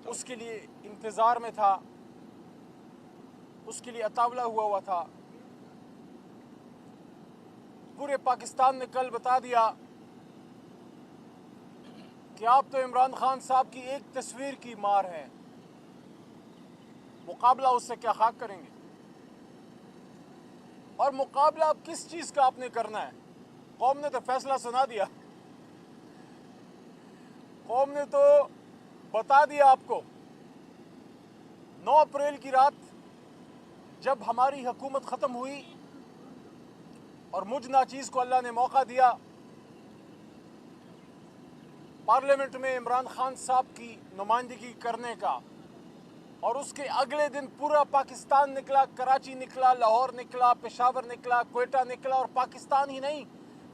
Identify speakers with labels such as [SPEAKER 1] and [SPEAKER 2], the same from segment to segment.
[SPEAKER 1] اس کے لیے انتظار میں تھا، اس کے لیے اطاولہ ہوا تھا۔ پورے پاکستان نے کل بتا دیا کہ آپ تو عمران خان صاحب کی ایک تصویر کی مار ہیں، مقابلہ اس سے کیا خاک کریں گے؟ اور مقابلہ اب کس چیز کا آپ نے کرنا ہے؟ قوم نے تو فیصلہ سنا دیا، قوم نے تو بتا دیا آپ کو۔ 9 اپریل کی رات جب ہماری حکومت ختم ہوئی اور مجھ ناچیز کو اللہ نے موقع دیا پارلیمنٹ میں عمران خان صاحب کی نمائندگی کرنے کا، اور اس کے اگلے دن پورا پاکستان نکلا، کراچی نکلا، لاہور نکلا، پشاور نکلا، کوئٹہ نکلا، اور پاکستان ہی نہیں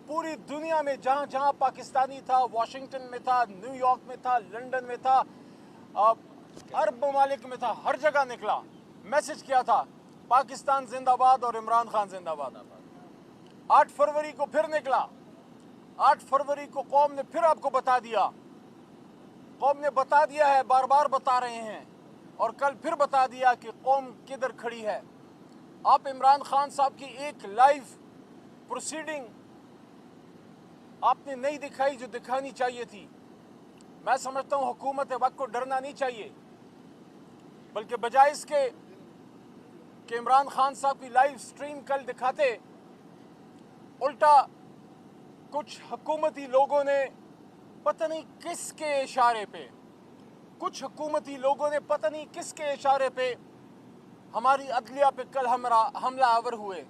[SPEAKER 1] پوری دنیا میں جہاں جہاں پاکستانی تھا، واشنگٹن میں تھا، نیو یارک میں تھا، لنڈن میں تھا، عرب ممالک میں تھا، ہر جگہ نکلا، میسج کیا تھا پاکستان زندہ باد اور عمران خان زندہ باد۔ 8 فروری کو پھر نکلا، 8 فروری کو قوم نے پھر آپ کو بتا دیا، قوم نے بتا دیا ہے، بار بار بتا رہے ہیں، اور کل پھر بتا دیا کہ قوم کدھر کھڑی ہے۔ آپ عمران خان صاحب کی ایک لائیو پروسیڈنگ آپ نے نہیں دکھائی جو دکھانی چاہیے تھی۔ میں سمجھتا ہوں حکومت وقت کو ڈرنا نہیں چاہیے، بلکہ بجائے اس کے کہ عمران خان صاحب کی لائیو سٹریم کل دکھاتے، الٹا کچھ حکومتی لوگوں نے پتہ نہیں کس کے اشارے پہ، کچھ حکومتی لوگوں نے پتہ نہیں کس کے اشارے پہ ہماری عدلیہ پہ کل حملہ آور ہوئے۔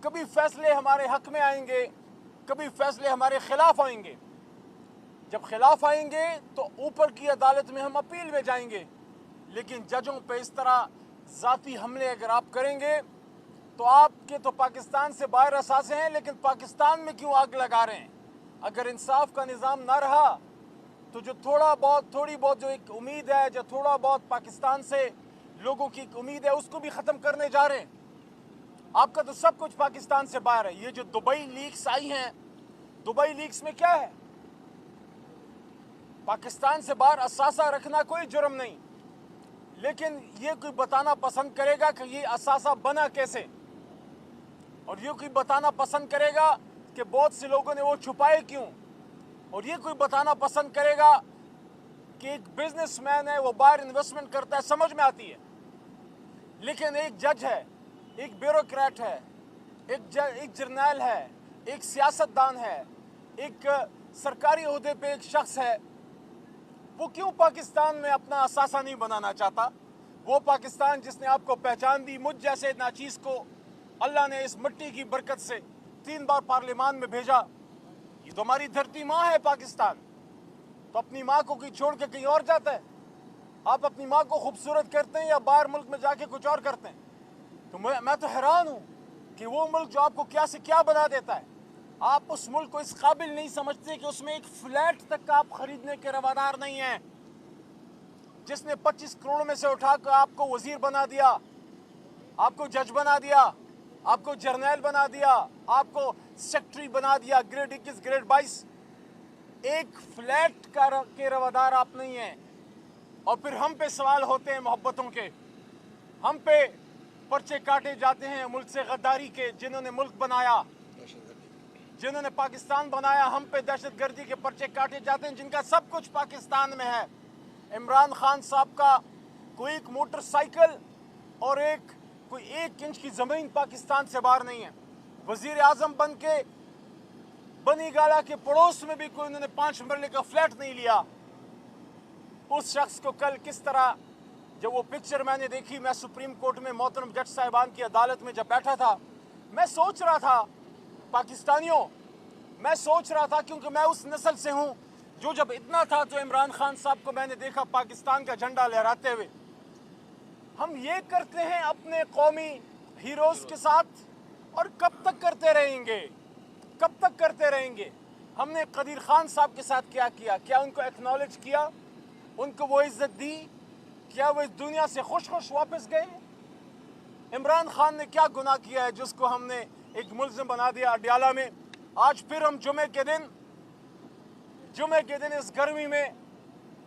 [SPEAKER 1] کبھی فیصلے ہمارے حق میں آئیں گے، کبھی فیصلے ہمارے خلاف آئیں گے۔ جب خلاف آئیں گے تو اوپر کی عدالت میں ہم اپیل میں جائیں گے، لیکن ججوں پہ اس طرح ذاتی حملے اگر آپ کریں گے تو آپ کے تو پاکستان سے باہر اثاثے ہیں، لیکن پاکستان میں کیوں آگ لگا رہے ہیں؟ اگر انصاف کا نظام نہ رہا تو جو تھوڑی بہت جو ایک امید ہے، جو تھوڑا بہت پاکستان سے لوگوں کی ایک امید ہے، اس کو بھی ختم کرنے جا رہے ہیں۔ آپ کا تو سب کچھ پاکستان سے باہر ہے۔ یہ جو دبئی لیکس آئی ہیں، دبئی لیکس میں کیا ہے؟ پاکستان سے باہر اثاثہ رکھنا کوئی جرم نہیں، لیکن یہ کوئی بتانا پسند کرے گا کہ یہ اثاثہ بنا کیسے، اور یہ کوئی بتانا پسند کرے گا کہ بہت سے لوگوں نے وہ چھپائے کیوں، اور یہ کوئی بتانا پسند کرے گا کہ ایک بزنس مین ہے وہ باہر انویسٹمنٹ کرتا ہے، سمجھ میں آتی ہے، لیکن ایک جج ہے، ایک بیوروکریٹ ہے، ایک جرنیل ہے، ایک سیاستدان ہے، ایک سرکاری عہدے پہ ایک شخص ہے، وہ کیوں پاکستان میں اپنا اثاثہ نہیں بنانا چاہتا؟ وہ پاکستان جس نے آپ کو پہچان دی، مجھ جیسے ناچیز کو اللہ نے اس مٹی کی برکت سے 3 بار پارلیمان میں بھیجا، یہ تو ہماری دھرتی ماں ہے پاکستان، تو اپنی ماں کو کوئی چھوڑ کے کہیں اور جاتا ہے؟ آپ اپنی ماں کو خوبصورت کرتے ہیں یا باہر ملک میں جا کے کچھ اور کرتے ہیں؟ تو میں تو حیران ہوں کہ وہ ملک جو آپ کو کیا سے کیا بنا دیتا ہے، آپ اس ملک کو اس قابل نہیں سمجھتے کہ اس میں ایک فلیٹ تک آپ خریدنے کے روادار نہیں ہیں، جس نے 25 کروڑ میں سے اٹھا کر آپ کو وزیر بنا دیا، آپ کو جج بنا دیا، آپ کو جرنیل بنا دیا، آپ کو سیکٹری بنا دیا، گریڈ 21 گریڈ 22، ایک فلیٹ کے روادار آپ نہیں ہیں۔ اور پھر ہم پہ سوال ہوتے ہیں محبتوں کے، ہم پہ پرچے کاٹے جاتے ہیں ملک سے غداری کے، جنہوں نے ملک بنایا، جنہوں نے پاکستان بنایا، ہم پہ دہشت گردی کے پرچے کاٹے جاتے ہیں، جن کا سب کچھ پاکستان میں ہے۔ عمران خان صاحب کا کوئی ایک موٹر سائیکل اور کوئی 1 انچ کی زمین پاکستان سے باہر نہیں ہے۔ وزیر اعظم بن کے بنی گالا کے پڑوس میں بھی کوئی انہوں نے 5 مرلے کا فلیٹ نہیں لیا۔ اس شخص کو کل کس طرح، جب وہ پکچر میں نے دیکھی، میں سپریم کورٹ میں محترم جج صاحبان کی عدالت میں جب بیٹھا تھا، میں سوچ رہا تھا پاکستانیوں، میں سوچ رہا تھا، کیونکہ میں اس نسل سے ہوں جو جب اتنا تھا تو عمران خان صاحب کو میں نے دیکھا پاکستان کا جھنڈا لہراتے ہوئے۔ ہم یہ کرتے ہیں اپنے قومی ہیروز کے ساتھ، اور کب تک کرتے رہیں گے؟ کب تک کرتے رہیں گے؟ ہم نے قدیر خان صاحب کے ساتھ کیا کیا؟ کیا ان کو ایکنالج کیا؟ ان کو وہ عزت دی؟ کیا وہ اس دنیا سے خوش واپس گئے؟ عمران خان نے کیا گناہ کیا ہے جس کو ہم نے ایک ملزم بنا دیا اڈیالہ میں؟ آج پھر ہم جمعے کے دن اس گرمی میں